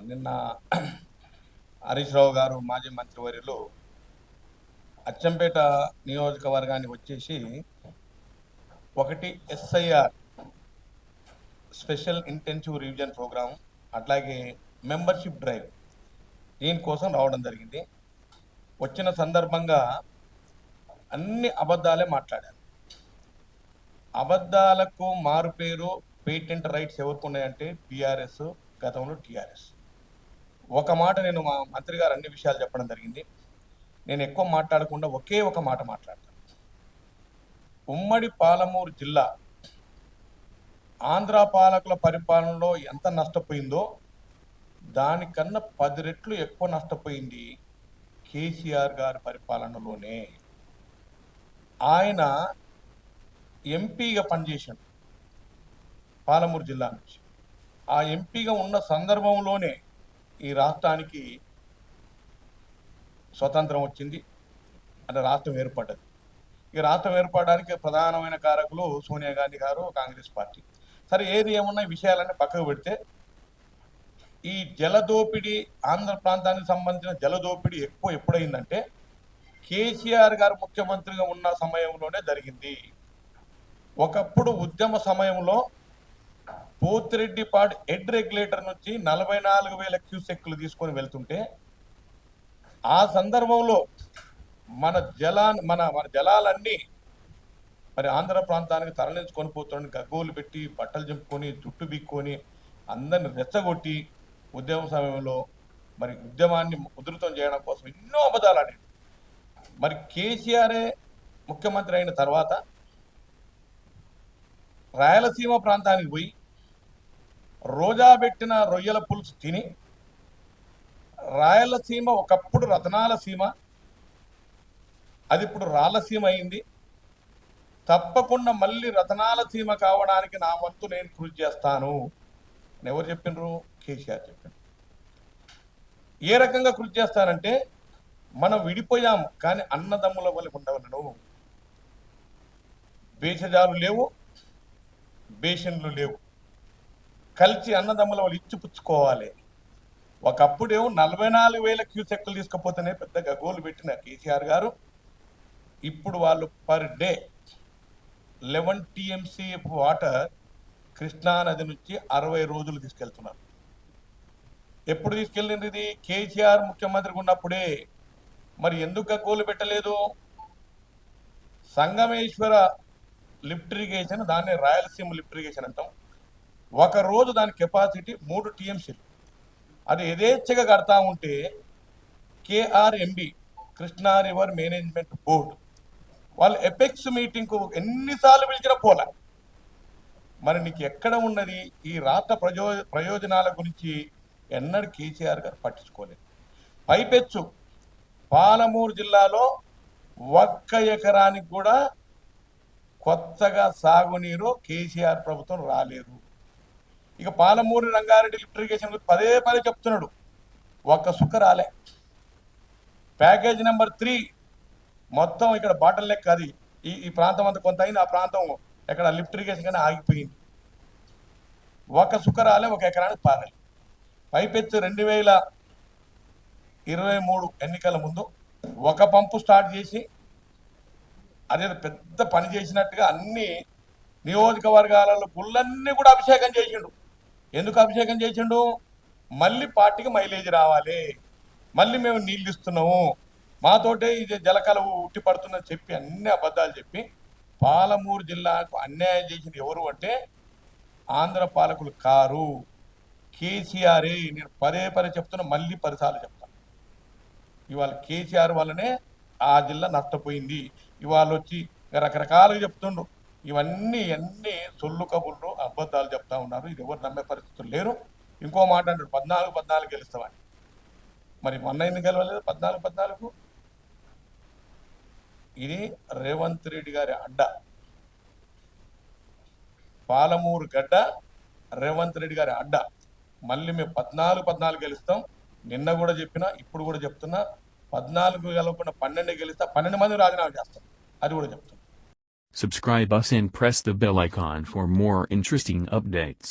నిన్న హరీష్ రావు గారు మాజీ మంత్రివర్యులు అచ్చంపేట నియోజకవర్గానికి వచ్చేసి ఒకటి SIR special intensive revision programme, అట్లాగే మెంబర్షిప్ డ్రైవ్ దీనికోసం రావడం జరిగింది. వచ్చిన సందర్భంగా అన్ని అబద్ధాలే మాట్లాడారు. అబద్ధాలకు మారుపేరు పేటెంట్ రైట్స్ ఎవరికి ఉన్నాయంటే బీఆర్ఎస్, గతంలో టీఆర్ఎస్. ఒక మాట నేను మా మంత్రి గారు అన్ని విషయాలు చెప్పడం జరిగింది. నేను ఎక్కువ మాట్లాడకుండా ఒకే ఒక మాట మాట్లాడతాను. ఉమ్మడి పాలమూరు జిల్లా ఆంధ్ర పాలకుల పరిపాలనలో ఎంత నష్టపోయిందో దానికన్నా 10 రెట్లు ఎక్కువ నష్టపోయింది కేసీఆర్ గారి పరిపాలనలోనే. ఆయన ఎంపీగా పనిచేశాడు పాలమూరు జిల్లా నుంచి. ఆ ఎంపీగా ఉన్న సందర్భంలోనే ఈ రాష్ట్రానికి స్వతంత్రం వచ్చింది, అంటే రాష్ట్రం ఏర్పడ్డది. ఈ రాష్ట్రం ఏర్పడడానికి ప్రధానమైన కారకులు సోనియా గాంధీ గారు, కాంగ్రెస్ పార్టీ. సరే, ఏది ఏమున్నా ఈ విషయాలన్నీ పక్కకు పెడితే ఈ జలదోపిడీ, ఆంధ్ర ప్రాంతానికి సంబంధించిన జలదోపిడీ ఎప్పుడైందంటే కేసీఆర్ గారు ముఖ్యమంత్రిగా ఉన్న సమయంలోనే జరిగింది. ఒకప్పుడు ఉద్యమ సమయంలో పోతిరెడ్డిపాడు హెడ్ రెగ్యులేటర్ నుంచి 44,000 క్యూసెక్లు తీసుకొని వెళ్తుంటే ఆ సందర్భంలో మన జలాలన్నీ మరి ఆంధ్ర ప్రాంతానికి తరలించుకొని పోతుండని గగ్గోలు పెట్టి, బట్టలు చింపుకొని, జుట్టు బిక్కొని, అందరిని రెచ్చగొట్టి ఉద్యమ సమయంలో మరి ఉద్యమాన్ని ఉధృతం చేయడం కోసం ఎన్నో అబద్ధాలు ఆడారు. మరి కేసీఆరే ముఖ్యమంత్రి అయిన తర్వాత రాయలసీమ ప్రాంతానికి పోయి రోజా పెట్టిన రొయ్యల పులుసు తిని, రాయలసీమ ఒకప్పుడు రతనాల సీమ, అది ఇప్పుడు రాళ్ళసీమ అయింది, తప్పకుండా మళ్ళీ రతనాల సీమ కావడానికి నా వంతు నేను కృషి చేస్తాను అని ఎవరు చెప్పినారు? కేసీఆర్ చెప్పారు. ఏ రకంగా కృషి చేస్తానంటే, మనం విడిపోయాము కానీ అన్నదమ్ముల వల్ల ఉండవలను. భేషజాలు లేవు, బేషన్లు లేవు, కలిసి అన్నదమ్ముల వాళ్ళు ఇచ్చిపుచ్చుకోవాలి. ఒకప్పుడేమో 44,000 క్యూసెక్లు తీసుకుపోతేనే పెద్ద గగోలు పెట్టిన కేసీఆర్ గారు ఇప్పుడు వాళ్ళు పర్ డే 11 TMC వాటర్ కృష్ణానది నుంచి 60 రోజులు తీసుకెళ్తున్నారు. ఎప్పుడు తీసుకెళ్ళింది ఇది? కేసీఆర్ ముఖ్యమంత్రిగా ఉన్నప్పుడే. మరి ఎందుకు గగ్గోలు పెట్టలేదు? సంగమేశ్వర లిఫ్ట్ ఇరిగేషన్, దాన్ని రాయలసీమ లిఫ్ట్ ఇరిగేషన్ అంటాం. ఒక రోజు దాని కెపాసిటీ 3 TMC. అది యథేచ్ఛగా కడతా ఉంటే KRMB, Krishna river management board వాళ్ళు ఎపెక్స్ మీటింగ్కు ఎన్నిసార్లు పిలిచినా పోలా. మరి నీకు ఎక్కడ ఉన్నది? ఈ రాష్ట్ర ప్రయోజనాల గురించి ఎన్నడూ కేసీఆర్ గారు పట్టించుకోలేదు. పైపెచ్చు పాలమూరు జిల్లాలో 1 ఎకరానికి కూడా కొత్తగా సాగునీరు కేసీఆర్ ప్రభుత్వం రాలేదు. ఇక పాలమూరు రంగారెడ్డి లిఫ్ట్ ఇరిగేషన్ గురించి పదే చెప్తున్నాడు, ఒక్క సుక్క రాలే. ప్యాకేజ్ నెంబర్ 3 మొత్తం ఇక్కడ బాటల్ లెక్క, అది ఈ ప్రాంతం అంతా కొంత అయింది, ఆ ప్రాంతం ఎక్కడ లిఫ్ట్ ఇరిగేషన్ కానీ ఆగిపోయింది. ఒక సుక్క రాలే, 1 ఎకరానికి పారాలి. పైపెచ్చు 2023 ఎన్నికల ముందు ఒక పంపు స్టార్ట్ చేసి అదే పెద్ద పని చేసినట్టుగా అన్ని నియోజకవర్గాలలో గుళ్ళన్నీ కూడా అభిషేకం చేసిండు. ఎందుకు అభిషేకం చేసిండు? మళ్ళీ పార్టీకి మైలేజ్ రావాలి, మళ్ళీ మేము నీళ్ళు ఇస్తున్నాము, మాతోటే ఇది జలకలవు ఉట్టి పడుతుందని చెప్పి అన్ని అబద్ధాలు చెప్పి పాలమూరు జిల్లాకు అన్యాయం చేసింది ఎవరు అంటే ఆంధ్ర పాలకులు కారు, కేసీఆరే. నేను పదే చెప్తున్నా, మళ్ళీ 10 సార్లు చెప్తాను. ఇవాళ కేసీఆర్ వల్లనే ఆ జిల్లా నష్టపోయింది. ఇవాళ వచ్చి రకరకాలుగా చెప్తుండ్రు. ఇవన్నీ సొల్లు కబుర్లు, అబద్ధాలు చెప్తా ఉన్నారు. ఇది ఎవరు నమ్మే పరిస్థితులు లేరు. ఇంకో మాట అంటారు 14 గెలుస్తామని. మరి మొన్న ఎందుకు గెలవలేదు 14? ఇది రేవంత్ రెడ్డి గారి అడ్డ, పాలమూరు గడ్డ రేవంత్ రెడ్డి గారి అడ్డ. మళ్ళీ మేము 14 గెలుస్తాం. నిన్న కూడా చెప్పినా, ఇప్పుడు కూడా చెప్తున్నా, 14 గెలవకుండా 12 గెలిస్తా, 12 మంది రాజీనామా చేస్తాం, అది కూడా చెప్తున్నా. Subscribe us and press the bell icon for more interesting updates.